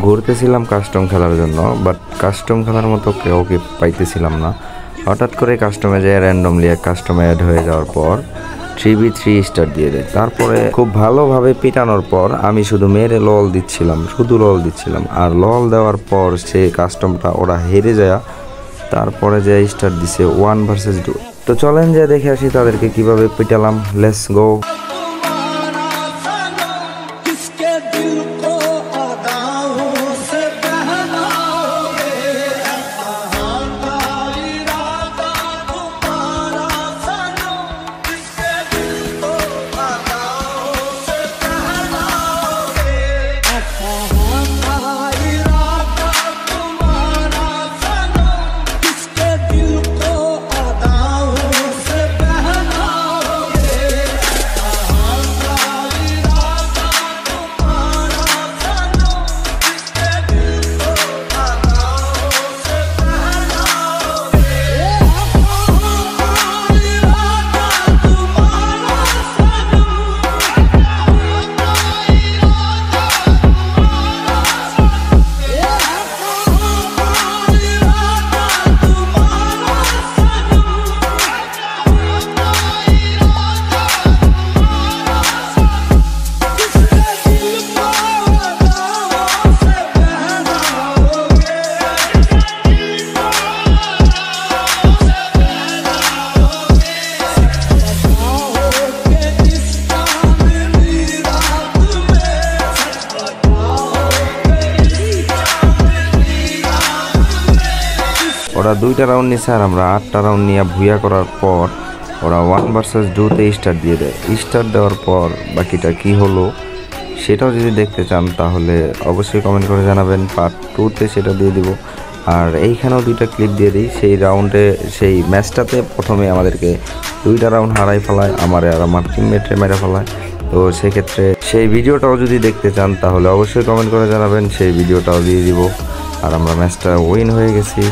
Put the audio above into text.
ঘুরতেছিলাম custom খেলার জন্য, but custom খেলার মতো কাউকে পাইতেছিলাম না। হঠাৎ করে কাস্টমে যায় র্যান্ডমলি এক কাস্টমে অ্যাড হয়ে যাওয়ার পর 3v3 স্টার দিয়ে দেয়। তারপরে খুব ভালোভাবে পিটানোর পর আমি শুধু মেরে লল দিচ্ছিলাম, আর লল দেওয়ার পর সে কাস্টমটা ওরা হেরে যায়। তারপরে যে স্টার দিছে 1 ভার্সেস 2। তো চলেন যে দেখে আসি তাদেরকে কিভাবে পিটালাম। Let's go. ওরা 2টা রাউন্ড নিছে আর আমরা 8টা রাউন্ড নিয়ে ভুইয়া করার পর ওরা 1 ভার্সেস 2তে স্টার দিয়ে দেয়। স্টার দেওয়ার পর বাকিটা কি হলো সেটাও যদি দেখতে চান তাহলে অবশ্যই কমেন্ট করে জানাবেন। পার্ট 2তে সেটা দিয়ে দিব। আর এইখানেও 2টা ক্লিপ দিয়ে দিই। সেই রাউন্ডে সেই ম্যাচটাতে প্রথমে আমাদেরকে 2টা রাউন্ড হারাই ফেলায়, আর আমার টিমমেটরে মেরে ফেলায়। তো সেক্ষেত্রে সেই ভিডিওটাও যদি দেখতে চান তাহলে অবশ্যই কমেন্ট করে জানাবেন, সেই ভিডিওটাও দিয়ে দিব। আর আমরা ম্যাচটা উইন হয়ে গেছি।